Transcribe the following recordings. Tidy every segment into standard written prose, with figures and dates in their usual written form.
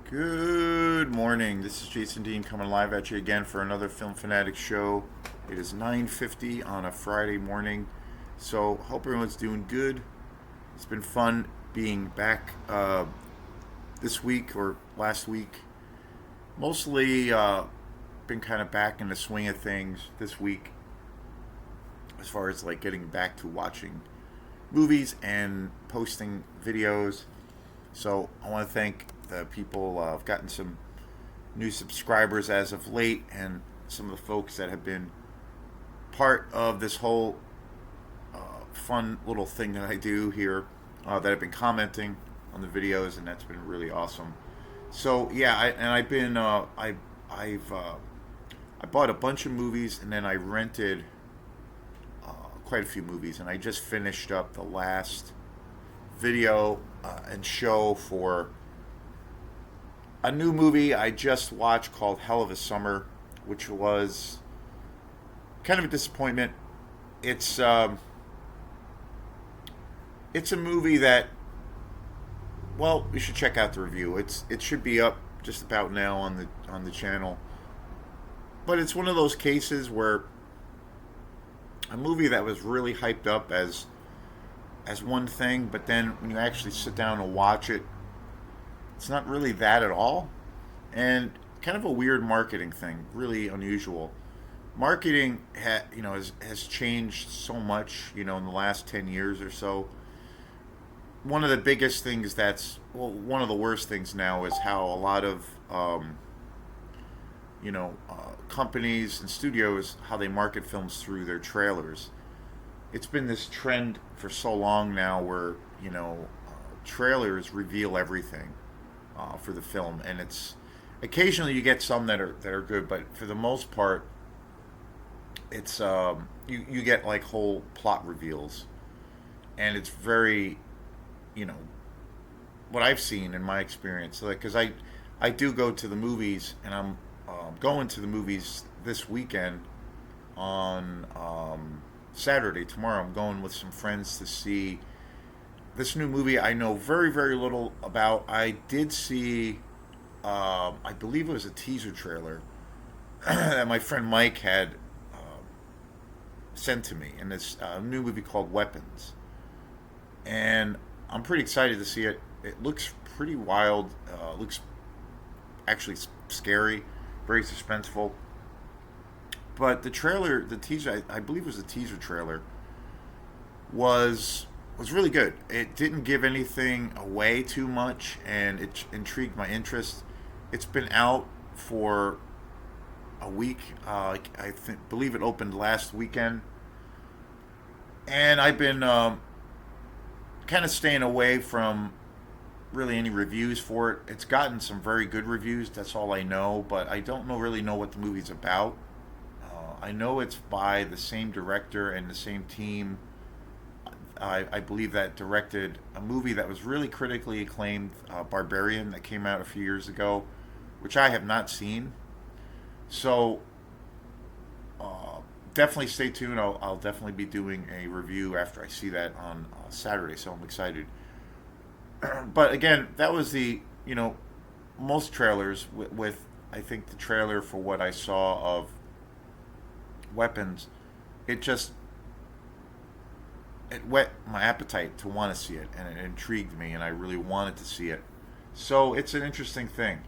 Good morning. This is Jason Dean coming live at you again for another Film Fanatic show. It is 9:50 on a Friday morning, so hope everyone's doing good. It's been fun being back this week or last week. Mostly been kind of back in the swing of things this week as far as like getting back to watching movies and posting videos. So I want to thank the people. I've gotten some new subscribers as of late, and some of the folks that have been part of this whole fun little thing that I do here that have been commenting on the videos, and that's been really awesome. So yeah, I've been I bought a bunch of movies, and then I rented quite a few movies, and I just finished up the last video and show for a new movie I just watched called Hell of a Summer, which was kind of a disappointment. It's it's a movie that, well, you should check out the review. It should be up just about now on the channel. But it's one of those cases where a movie that was really hyped up as one thing, but then when you actually sit down and watch it, it's not really that at all. And kind of a weird marketing thing, really unusual. Marketing, has changed so much, in the last 10 years or so. One of the biggest things one of the worst things now is how a lot of, companies and studios, how they market films through their trailers. It's been this trend for so long now where, trailers reveal everything for the film, and it's occasionally you get some that are good, but for the most part, it's you get like whole plot reveals, and it's very, you know, what I've seen in my experience, like because I do go to the movies, and I'm going to the movies this weekend on Saturday. Tomorrow, I'm going with some friends to see this new movie I know very, very little about. I did see, I believe it was a teaser trailer that my friend Mike had sent to me, in this new movie called Weapons. And I'm pretty excited to see it. It looks pretty wild. Looks actually scary, very suspenseful. But the trailer, the teaser, I believe it was a teaser trailer, was really good. It didn't give anything away too much, and it intrigued my interest. It's been out for a week. Believe it opened last weekend, and I've been kind of staying away from really any reviews for it. It's gotten some very good reviews. That's all I know, but I don't really know what the movie's about. I know it's by the same director and the same team. I believe that directed a movie that was really critically acclaimed, Barbarian, that came out a few years ago, which I have not seen. So definitely stay tuned. I'll definitely be doing a review after I see that on Saturday, so I'm excited. But again, that was most trailers with I think the trailer for what I saw of Weapons, it just it whet my appetite to want to see it, and it intrigued me, and I really wanted to see it. So it's an interesting thing.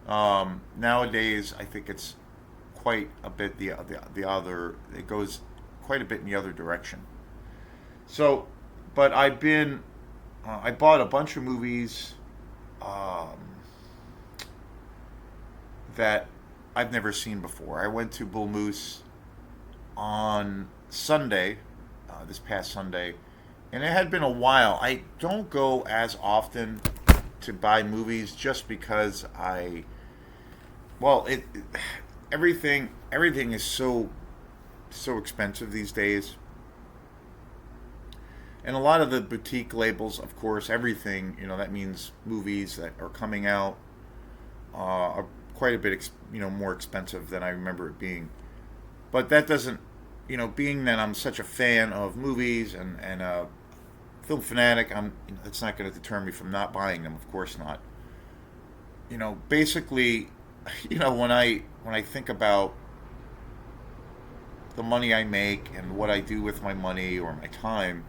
Nowadays, I think it's quite a bit the other. It goes quite a bit in the other direction. So, but I bought a bunch of movies um, that I've never seen before. I went to Bull Moose on Sunday, this past Sunday, and it had been a while. I don't go as often to buy movies just because well, everything is so expensive these days, and a lot of the boutique labels, of course, everything that means movies that are coming out are quite a bit more expensive than I remember it being. But that doesn't, being that I'm such a fan of movies and film fanatic, it's not going to deter me from not buying them. Of course not. Basically, when I think about the money I make and what I do with my money or my time,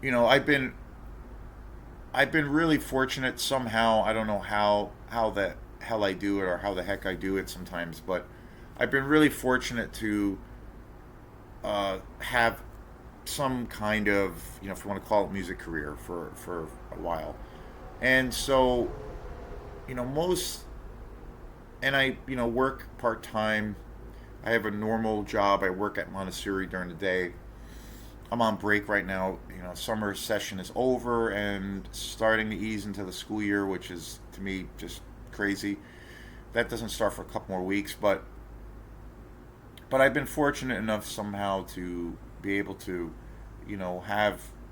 you know, I've been really fortunate somehow. I don't know how the hell I do it or how the heck I do it sometimes, but I've been really fortunate to have some kind of, if you want to call it, music career for a while. And so, most, and I, work part time. I have a normal job. I work at Montessori during the day. I'm on break right now. Summer session is over and starting to ease into the school year, which is to me just crazy. That doesn't start for a couple more weeks, but I've been fortunate enough somehow to be able to,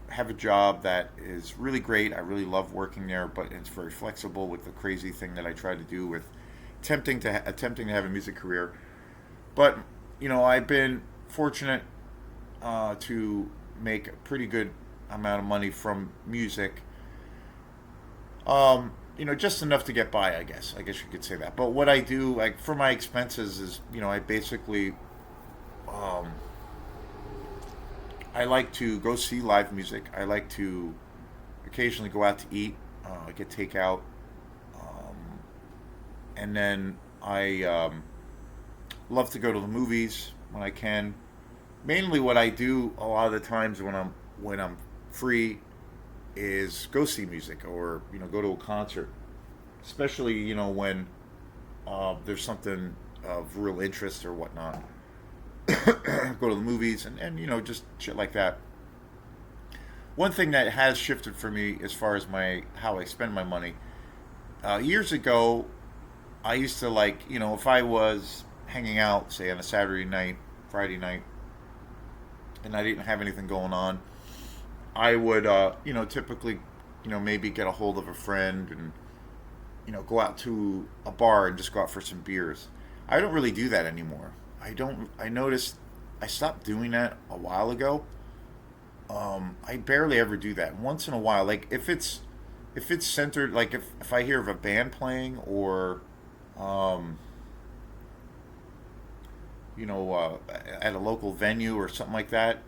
have a job that is really great. I really love working there, but it's very flexible with the crazy thing that I try to do with attempting to have a music career. But I've been fortunate to make a pretty good amount of money from music. Just enough to get by, I guess. I guess you could say that. But what I do, like for my expenses, is I basically um, I like to go see live music. I like to occasionally go out to eat, get takeout, um, and then I love to go to the movies when I can. Mainly, what I do a lot of the times when I'm free is go see music or go to a concert, especially when there's something of real interest or whatnot. Go to the movies and just shit like that. One thing that has shifted for me as far as my how I spend my money. Years ago, I used to like if I was hanging out, say on a Saturday night, Friday night, and I didn't have anything going on, I would typically maybe get a hold of a friend and go out to a bar and just go out for some beers. I don't really do that anymore. I don't. I noticed I stopped doing that a while ago. I barely ever do that. Once in a while, like if it's centered, like if I hear of a band playing or um, at a local venue or something like that,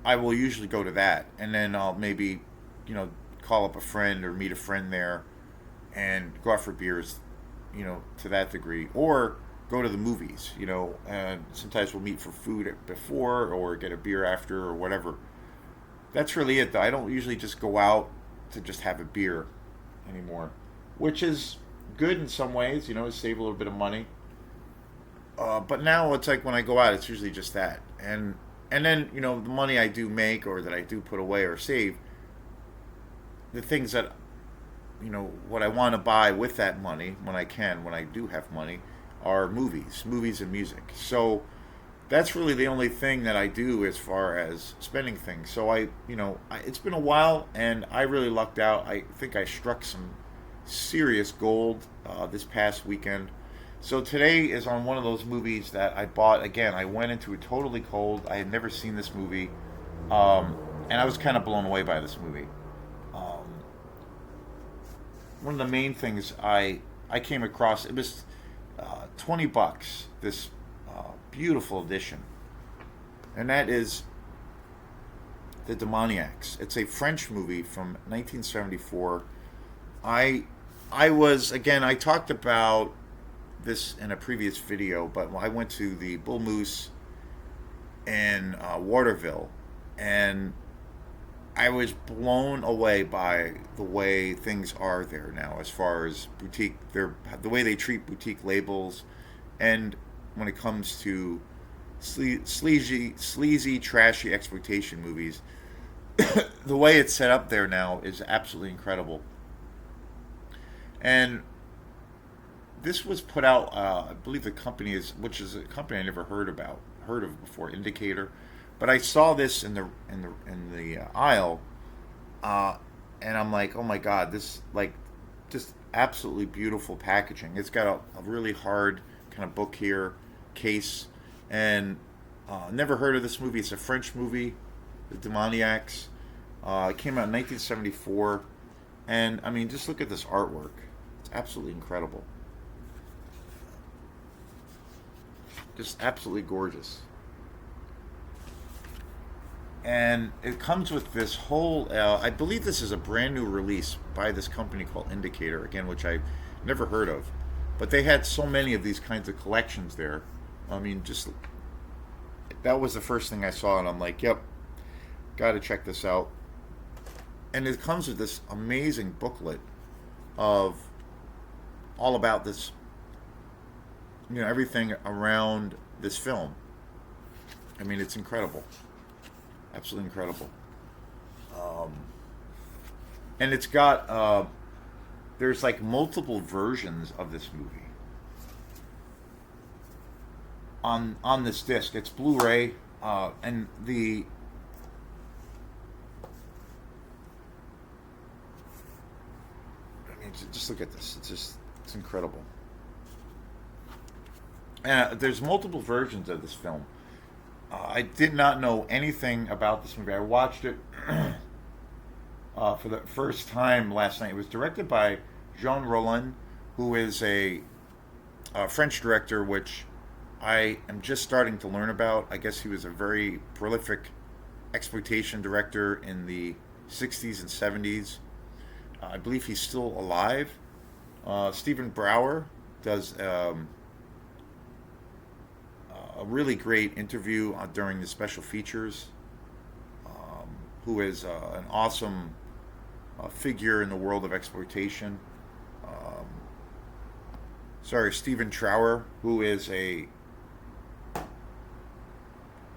I will usually go to that, and then I'll maybe you know call up a friend or meet a friend there and go out for beers, to that degree, or go to the movies, and sometimes we'll meet for food before or get a beer after or whatever. That's really it, though. I don't usually just go out to just have a beer anymore, which is good in some ways, save a little bit of money. But now it's like when I go out, it's usually just that, and then the money I do make or that I do put away or save, the things that what I want to buy with that money when I can, when I do have money, are movies and music. So that's really the only thing that I do as far as spending things. So it's been a while, and I really lucked out. I think I struck some serious gold this past weekend. So today is on one of those movies that I bought. Again, I went into it totally cold. I had never seen this movie, and I was kind of blown away by this movie. Um, One of the main things I came across, it was $20. This beautiful edition, and that is the Demoniacs. It's a French movie from 1974. I I was again. I talked about this in a previous video, but I went to the Bull Moose in Waterville, and I was blown away by the way things are there now, as far as boutique. The way they treat boutique labels, and when it comes to sleazy, trashy exploitation movies, the way it's set up there now is absolutely incredible. And this was put out, I believe the company is, which is a company I never heard of before, Indicator. But I saw this in the aisle, uh, and I'm like, oh my god, this like just absolutely beautiful packaging. It's got a really hard kind of book here, case, and never heard of this movie. It's a French movie, The Demoniacs. It came out in 1974. And I mean, just look at this artwork. It's absolutely incredible. Just absolutely gorgeous. And it comes with this whole. I believe this is a brand new release by this company called Indicator again, which I've never heard of. But they had so many of these kinds of collections there. I mean, just that was the first thing I saw, and I'm like, "Yep, got to check this out." And it comes with this amazing booklet of all about this, everything around this film. I mean, it's incredible, absolutely incredible. Um, and it's got there's like multiple versions of this movie on this disc. It's Blu-ray, and the I mean, just look at this. It's incredible. There's multiple versions of this film. I did not know anything about this movie. I watched it for the first time last night. It was directed by Jean Rollin, who is a French director, which I am just starting to learn about. I guess he was a very prolific exploitation director in the 60s and 70s. I believe he's still alive. Stephen Brower does a really great interview during the special features, who is an awesome figure in the world of exploitation. Um, sorry, Stephen Trower, who is an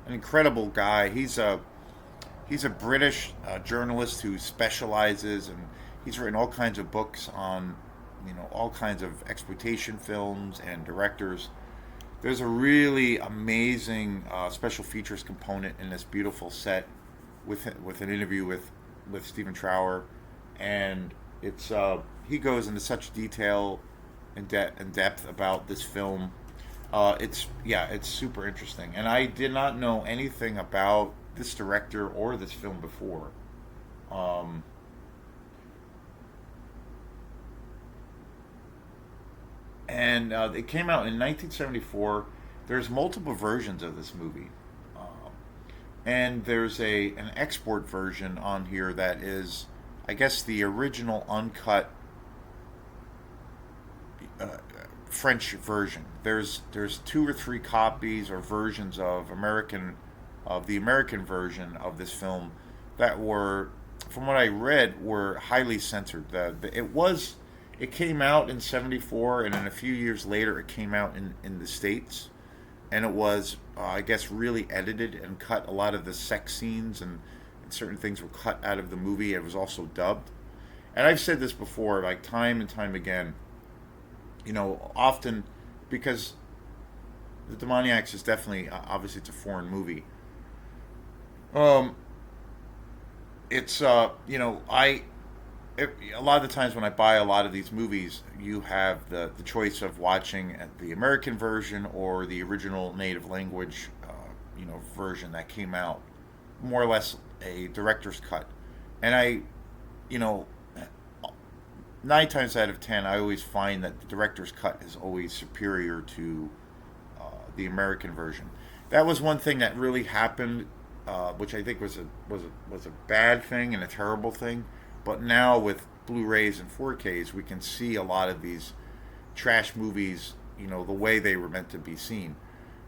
incredible guy. He's a British journalist who specializes, and he's written all kinds of books on all kinds of exploitation films and directors. There's a really amazing special features component in this beautiful set with an interview with Stephen Trower, and it's he goes into such detail and depth about this film. It's super interesting, and I did not know anything about this director or this film before. Um, and it came out in 1974. There's multiple versions of this movie, and there's an export version on here that is, I guess, the original uncut uh, French version. There's two or three copies or versions of the American version of this film that were, from what I read, were highly censored. It came out in '74, and then a few years later, it came out in the states, and it was, I guess, really edited and cut. A lot of the sex scenes and certain things were cut out of the movie. It was also dubbed, and I've said this before, like time and time again. Often because the Demoniacs is definitely, obviously, it's a foreign movie. Um, it's a lot of the times when I buy a lot of these movies, you have the choice of watching the American version or the original native language, version that came out, more or less a director's cut. And you know, 9 times out of 10, I always find that the director's cut is always superior to the American version. That was one thing that really happened, which I think was a bad thing and a terrible thing. But now with Blu-rays and 4Ks, we can see a lot of these trash movies, the way they were meant to be seen.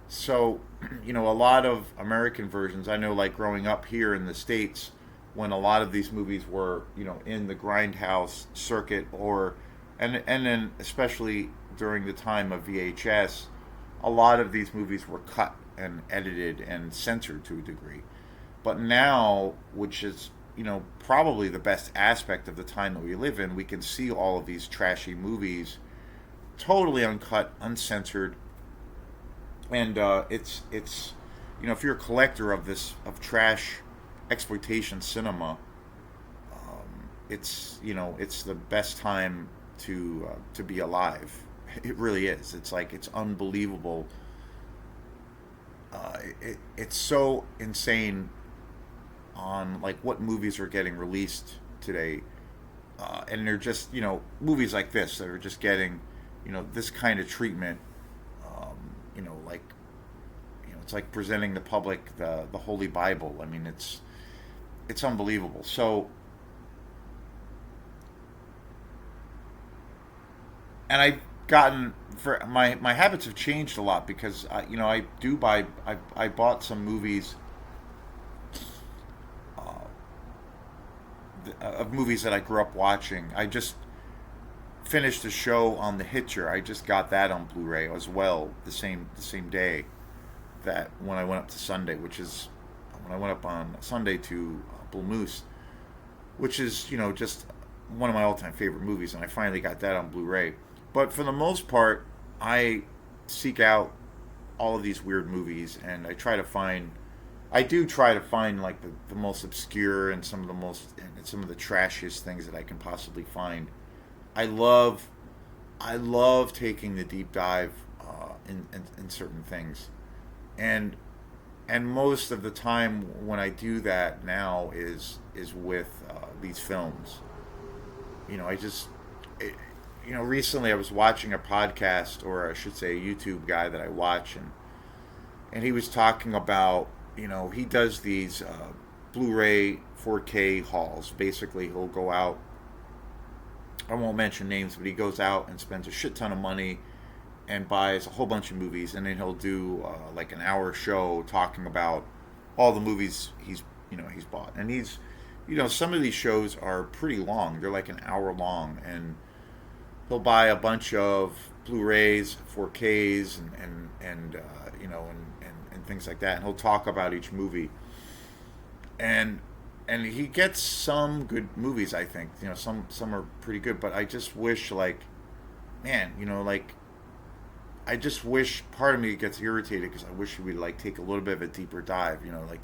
So, a lot of American versions, I know, like growing up here in the States, when a lot of these movies were, in the grindhouse circuit, and then especially during the time of VHS, a lot of these movies were cut and edited and censored to a degree. But now, which is, probably the best aspect of the time that we live in, we can see all of these trashy movies totally uncut, uncensored, and it's if you're a collector of trash exploitation cinema, it's the best time to be alive. It really is. It's like it's unbelievable. It's so insane on like what movies are getting released today. and they're just, movies like this that are just getting, this kind of treatment. Like, it's like presenting the public the Holy Bible. I mean, it's unbelievable. So, and I've gotten for my habits have changed a lot because I do buy I bought some movies of movies that I grew up watching. I just finished the show on The Hitcher. I just got that on Blu-ray as well the same day that when I went up to Sunday, which is when I went up on Sunday to Bull Moose, which is just one of my all-time favorite movies, and I finally got that on Blu-ray. But for the most part, I seek out all of these weird movies, and I do try to find like the most obscure and some of the trashiest things that I can possibly find. I love, I love taking the deep dive in certain things, and most of the time when I do that now is with these films. I just it, recently I was watching a podcast, or I should say a YouTube guy that I watch, and he was talking about, he does these Blu-ray 4K hauls. Basically, he'll go out. I won't mention names, but he goes out and spends a shit ton of money and buys a whole bunch of movies, and then he'll do like an hour show talking about all the movies he's bought. And some of these shows are pretty long. They're like an hour long, and he'll buy a bunch of Blu-rays, 4Ks, and things like that. And he'll talk about each movie, and he gets some good movies. I think some are pretty good, but I just wish, like, man, like, I just wish, part of me gets irritated because I wish he would like take a little bit of a deeper dive. Like,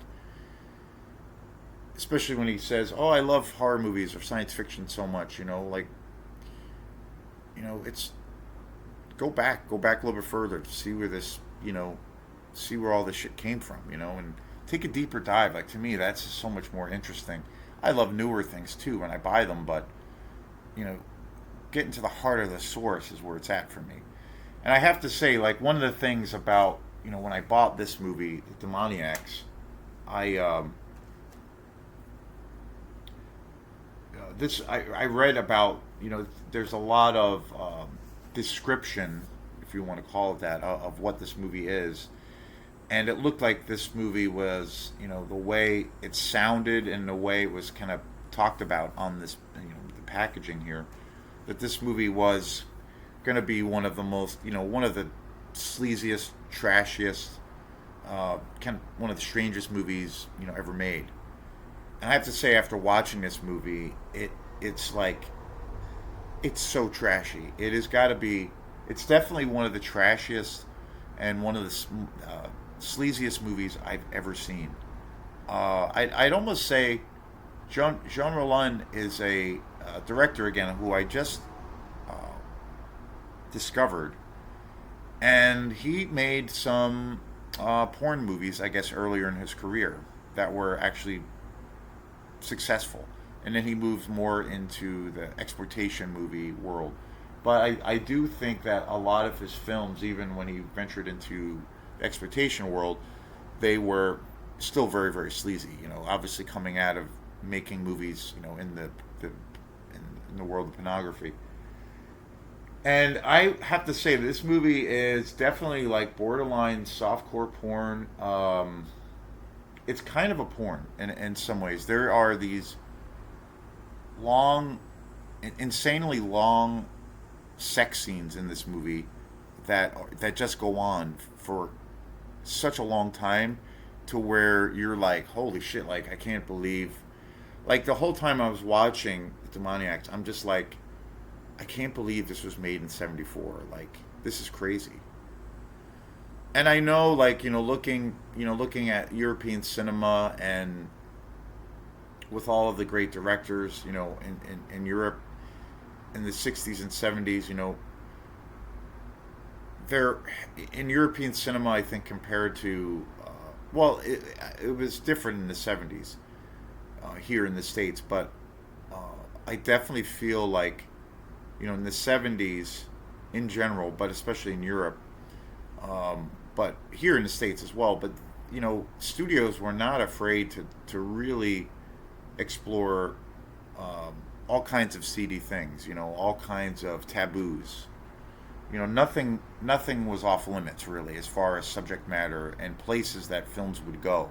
especially when he says, "Oh, I love horror movies or science fiction so much." Like, it's go back a little bit further to see where see where all this shit came from, and take a deeper dive. Like, to me, that's so much more interesting. I love newer things too when I buy them, but getting to the heart of the source is where it's at for me. And I have to say, like, one of the things about when I bought this movie, The Demoniacs, I read about, there's a lot of description, if you want to call it that, of what this movie is. And it looked like this movie was, the way it sounded and the way it was kind of talked about on this, the packaging here, that this movie was going to be one of the most, one of the sleaziest, trashiest, kind of one of the strangest movies, ever made. And I have to say, after watching this movie, it's like, it's so trashy. It has got to be. It's definitely one of the trashiest and one of the sleaziest movies I've ever seen. I'd almost say Jean Rollin is a director again who I just discovered, and he made some porn movies, I guess, earlier in his career that were actually successful, and then he moved more into the exploitation movie world. But I do think that a lot of his films, even when he ventured into the exploitation world, they were still very, very sleazy. Obviously coming out of making movies, in the world of pornography. And I have to say, this movie is definitely like borderline softcore porn. It's kind of a porn in some ways. There are these long, insanely long sex scenes in this movie that just go on for such a long time, to where you're like, holy shit, like, I can't believe, like, the whole time I was watching The Demoniacs, I'm just like, I can't believe this was made in 74. Like, this is crazy. And I know, like, looking at European cinema, and with all of the great directors, in Europe in the 60s and 70s, they're in European cinema, I think, compared to, it was different in the 70s here in the States, but I definitely feel like, in the 70s in general, but especially in Europe, but here in the States as well, but, studios were not afraid to really explore all kinds of seedy things, all kinds of taboos. Nothing was off limits really as far as subject matter and places that films would go.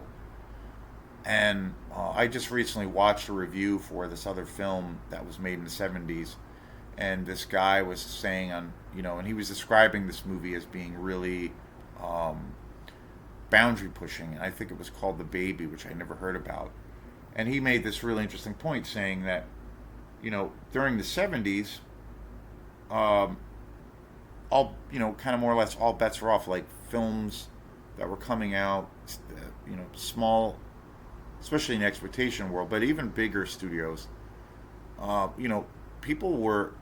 And I just recently watched a review for this other film that was made in the 70s, and this guy was saying and he was describing this movie as being really um, boundary pushing. And I think it was called The Baby, which I never heard about. And he made this really interesting point saying that, during the 70s, um, all, kind of more or less all bets were off. Like films that were coming out, small, especially in the exploitation world, but even bigger studios, uh, you know, people were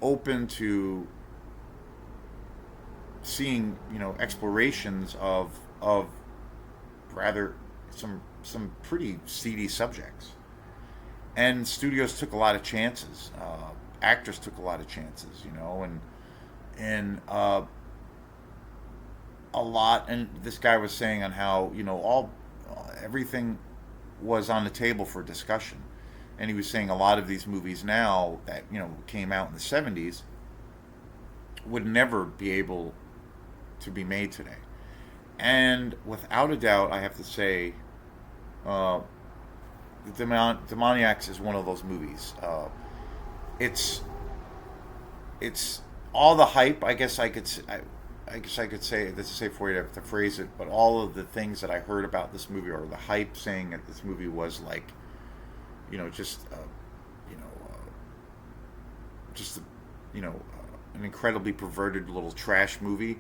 open to seeing, explorations of rather some pretty seedy subjects, and studios took a lot of chances. Actors took a lot of chances, and a lot. And this guy was saying on how all everything was on the table for discussion, and he was saying a lot of these movies now that came out in the 70s would never be able to be made today. And without a doubt, I have to say, uh, the Demoniacs is one of those movies. It's it's all the hype. I guess I could say this is safe for you to phrase it, but all of the things that I heard about this movie, or the hype saying that this movie was like, just you know, just an incredibly perverted little trash movie,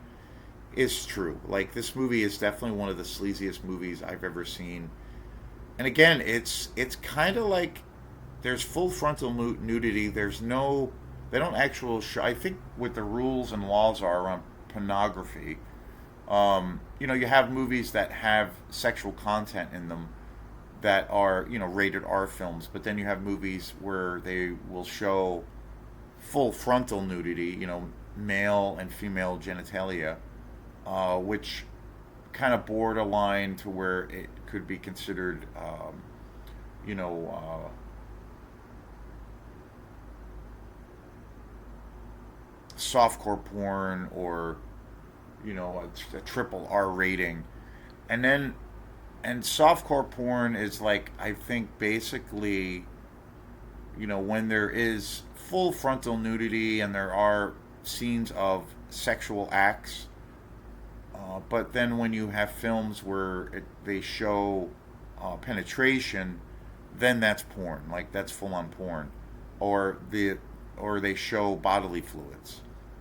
is true. Like, this movie is definitely one of the sleaziest movies I've ever seen. And again, it's kind of like there's full frontal nudity. There's no, they don't actual show. I think what the rules and laws are around pornography. You have movies that have sexual content in them that are rated R films, but then you have movies where they will show full frontal nudity, male and female genitalia, which kind of borderline to where it could be considered, you know, uh, softcore porn, or a triple R rating. And then, and softcore porn is like, I think basically, when there is full frontal nudity and there are scenes of sexual acts. But then when you have films where they show penetration, then that's porn. Like, that's full on porn, or they show bodily fluids.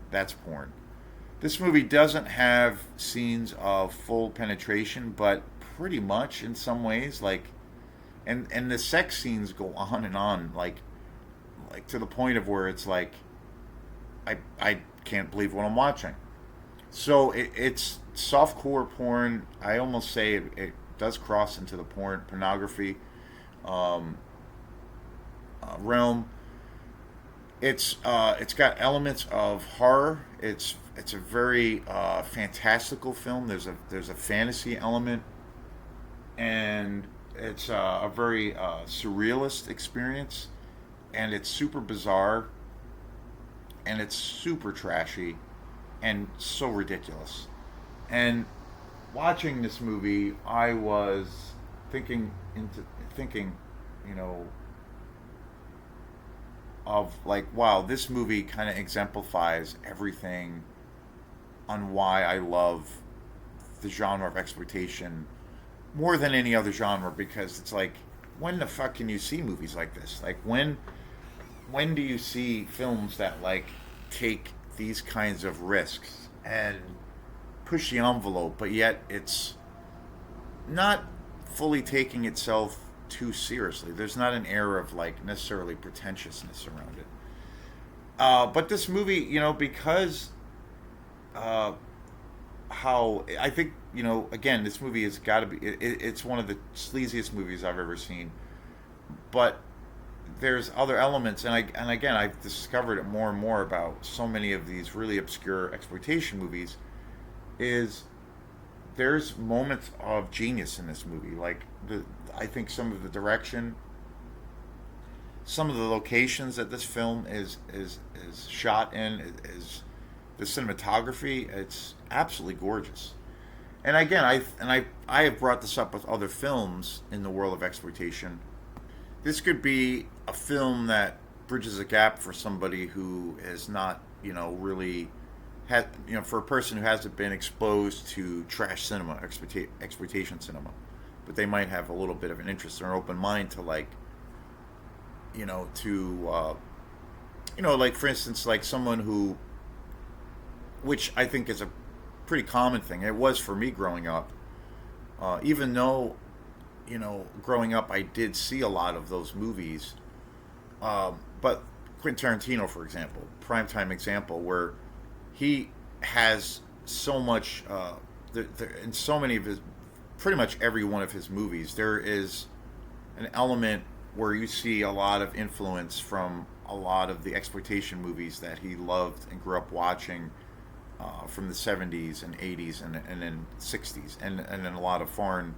That's porn. This movie doesn't have scenes of full penetration, but pretty much in some ways, like, and the sex scenes go on and on, like to the point of where it's like, I can't believe what I'm watching. So it's softcore porn. I almost say it does cross into the pornography um, realm. It's got elements of horror. It's a very fantastical film. There's a fantasy element, and it's a very surrealist experience, and it's super bizarre, and it's super trashy, and so ridiculous. And watching this movie, I was thinking, you know, of like, wow, this movie kind of exemplifies everything on why I love the genre of exploitation more than any other genre, because it's like, when the fuck can you see movies like this? Like, when do you see films that like take these kinds of risks and push the envelope, but yet it's not fully taking itself too seriously. There's not an air of like necessarily pretentiousness around it. But this movie, because uh, how I think, again, this movie has got to be. It's one of the sleaziest movies I've ever seen. But there's other elements, and again, I've discovered it more and more about so many of these really obscure exploitation movies. Is there's moments of genius in this movie. Like I think some of the direction, some of the locations that this film is shot in, is the cinematography. It's absolutely gorgeous. And again, I have brought this up with other films in the world of exploitation. This could be a film that bridges a gap for somebody who is not, really had, for a person who hasn't been exposed to trash cinema, exploitation cinema, but they might have a little bit of an interest or an open mind to like, like for instance, like someone who, which I think is a pretty common thing. It was for me growing up, even though, growing up I did see a lot of those movies. But Quentin Tarantino, for example, primetime example, where he has so much, in so many of his, pretty much every one of his movies, there is an element where you see a lot of influence from a lot of the exploitation movies that he loved and grew up watching, from the 70s and 80s and then 60s, and then a lot of foreign,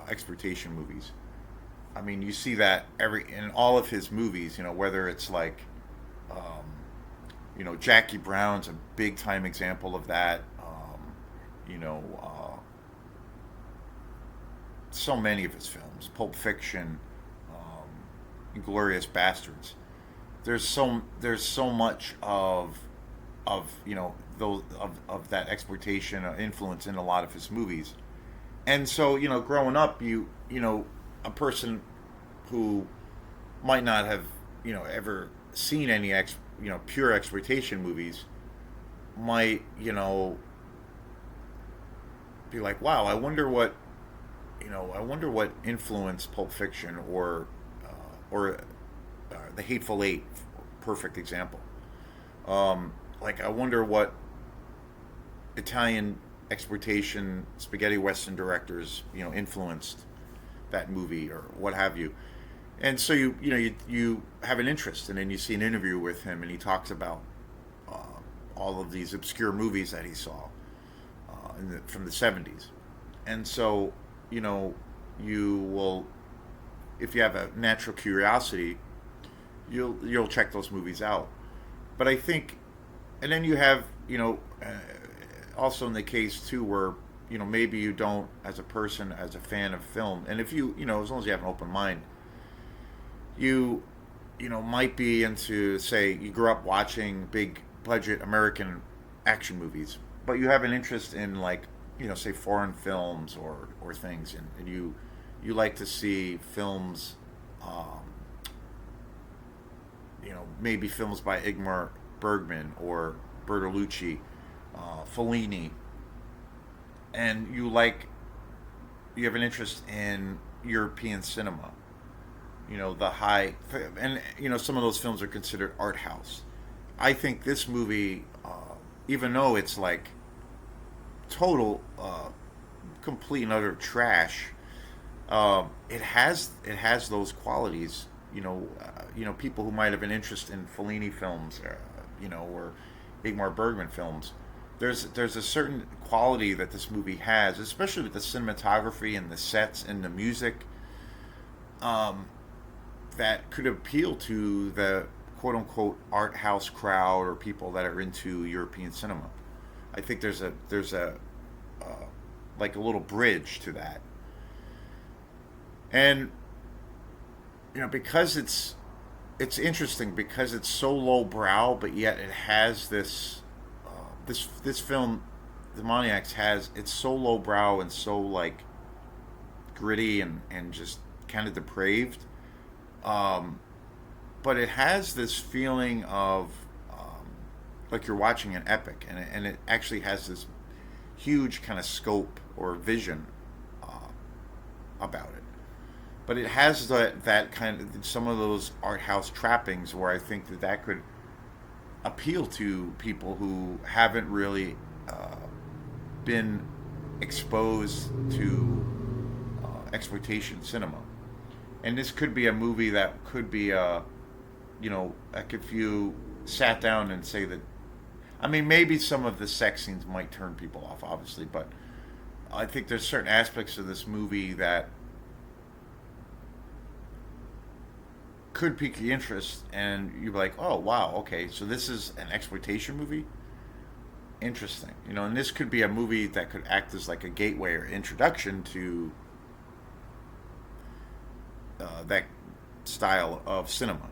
exploitation movies. I mean, you see that in all of his movies, whether it's like, Jackie Brown's a big time example of that. You know, so many of his films, Pulp Fiction, Inglorious Bastards. There's so much of those of that exploitation influence in a lot of his movies. And so, growing up, a person who might not have, ever seen any pure exploitation movies might, be like, wow, I wonder what influenced Pulp Fiction or The Hateful Eight, perfect example. Like, I wonder what Italian exploitation spaghetti western directors, influenced that movie or what have you. And so you have an interest, and then you see an interview with him, and he talks about all of these obscure movies that he saw from the 70s. And so, you will, if you have a natural curiosity, you'll check those movies out. But I think, and then you have, also in the case too where, maybe you don't, as a person, as a fan of film, and if you, as long as you have an open mind, you, might be into, say, you grew up watching big budget American action movies, but you have an interest in, like, say foreign films or things, and you like to see films, maybe films by Ingmar Bergman or Bertolucci, Fellini, and you have an interest in European cinema, the high, and some of those films are considered art house. I think this movie, even though it's like total, complete and utter trash, it has those qualities. People who might have an interest in Fellini films, or Ingmar Bergman films. There's a certain quality that this movie has, especially with the cinematography and the sets and the music, that could appeal to the quote unquote art house crowd or people that are into European cinema. I think there's a like a little bridge to that, and because it's interesting because it's so low brow, but yet it has this film, Demoniacs, it's so low brow and so like gritty and just kind of depraved, but it has this feeling of, like you're watching an epic, and it actually has this huge kind of scope or vision about it. But it has that kind of, some of those art house trappings where I think that could appeal to people who haven't really been exposed to exploitation cinema. And this could be a movie that could be like if you sat down and say that, I mean, maybe some of the sex scenes might turn people off, obviously, but I think there's certain aspects of this movie that could pique your interest, and you're like, oh wow, okay, so this is an exploitation movie. Interesting, and this could be a movie that could act as like a gateway or introduction to that style of cinema.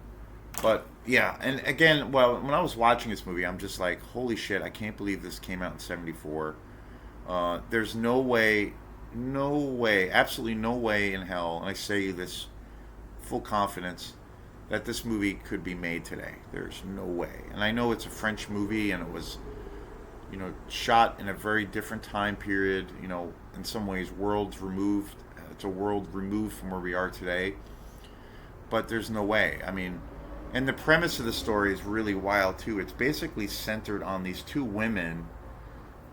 But yeah, and again, well, when I was watching this movie, I'm just like, holy shit, I can't believe this came out in '74. There's no way, no way, absolutely no way in hell, and I say this full confidence, that this movie could be made today. There's no way. And I know it's a French movie and it was, shot in a very different time period, in some ways worlds removed. It's a world removed from where we are today. But there's no way. I mean, and the premise of the story is really wild too. It's basically centered on these two women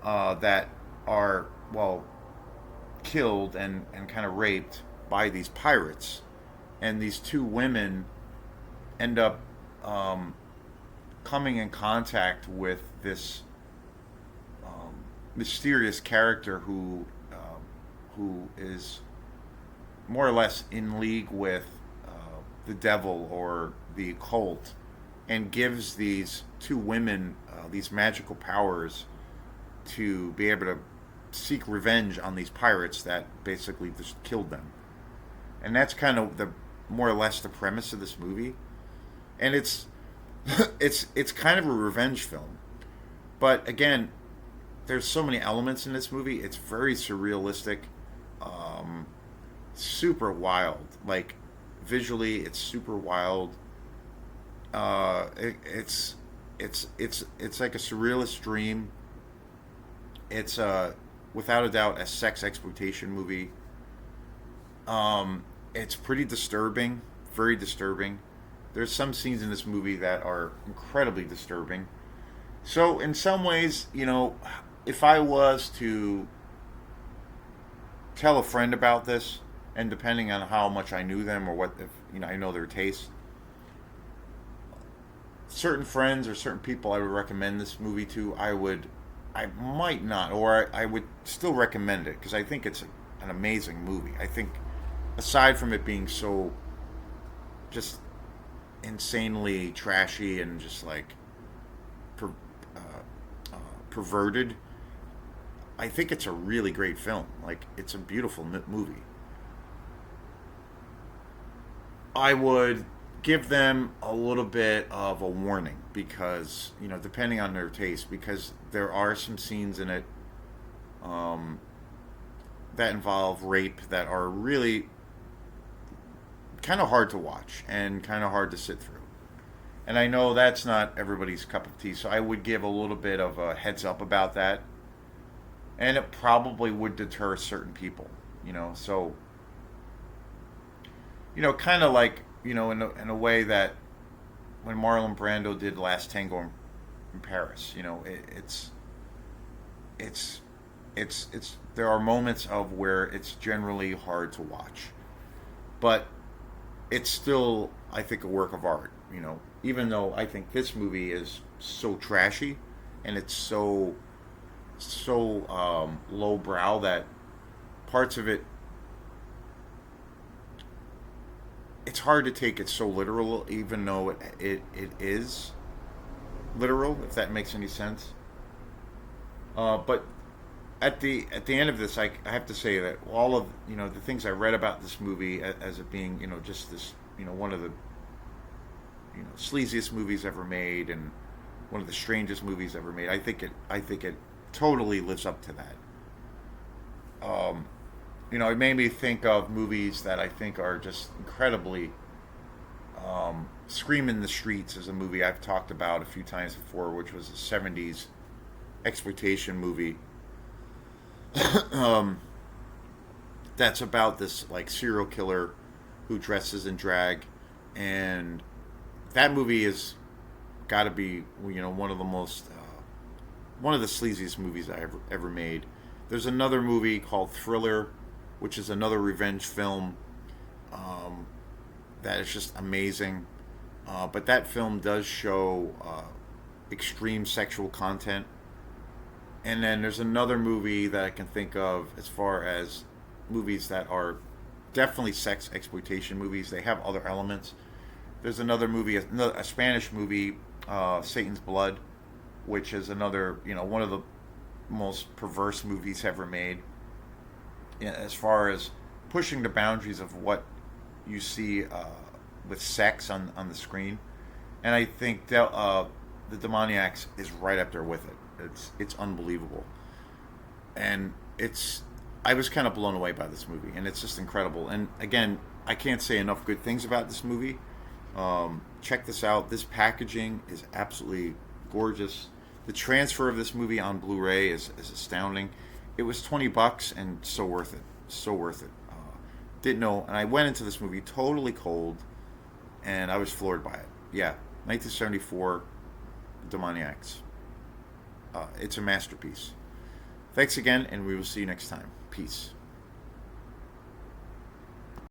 that are, well, killed and kind of raped by these pirates. And these two women end up coming in contact with this mysterious character who is more or less in league with the devil or the occult, and gives these two women these magical powers to be able to seek revenge on these pirates that basically just killed them. And that's kind of the more or less the premise of this movie. And it's it's kind of a revenge film. But again, there's so many elements in this movie. It's very surrealistic, super wild. Like visually, it's super wild. It's like a surrealist dream. It's without a doubt a sex exploitation movie. It's pretty disturbing, very disturbing. There's some scenes in this movie that are incredibly disturbing. So in some ways, if I was to tell a friend about this, and depending on how much I knew them or what if I know their taste, certain friends or certain people I would recommend this movie to, I might not, or I would still recommend it because I think it's an amazing movie. I think aside from it being so just insanely trashy and just like per, perverted, I think it's a really great film. Like it's a beautiful movie. I would give them a little bit of a warning because depending on their taste, because there are some scenes in it that involve rape that are really kind of hard to watch and kind of hard to sit through. And I know that's not everybody's cup of tea, so I would give a little bit of a heads up about that. And it probably would deter certain people, So, kind of like, in a way that when Marlon Brando did Last Tango in Paris, it's there are moments of where it's generally hard to watch, but it's still, I think, a work of art. Even though I think this movie is so trashy, and it's so lowbrow that parts of it, it's hard to take it so literal, even though it is literal, if that makes any sense. But at the end of this, I have to say that all of the things I read about this movie as it being just this one of the sleaziest movies ever made and one of the strangest movies ever made. I think it totally lives up to that. It made me think of movies that I think are just incredibly. Scream in the Streets is a movie I've talked about a few times before, which was a '70s exploitation movie. That's about this like serial killer who dresses in drag, and that movie is got to be one of the most one of the sleaziest movies I ever made. There's another movie called Thriller, which is another revenge film. that is just amazing. But that film does show extreme sexual content. And then there's another movie that I can think of as far as movies that are definitely sex exploitation movies. They have other elements. There's another movie, a Spanish movie, Satan's Blood, which is another, one of the most perverse movies ever made. As far as pushing the boundaries of what you see with sex on the screen, and I think that the Demoniacs is right up there with it. It's unbelievable, and I was kind of blown away by this movie, and it's just incredible. And again, I can't say enough good things about this movie. Check this out. This packaging is absolutely gorgeous. The transfer of this movie on Blu-ray is astounding. It was $20 and so worth it. So worth it. Didn't know, and I went into this movie totally cold, and I was floored by it. Yeah, 1974, Demoniacs. It's a masterpiece. Thanks again, and we will see you next time. Peace.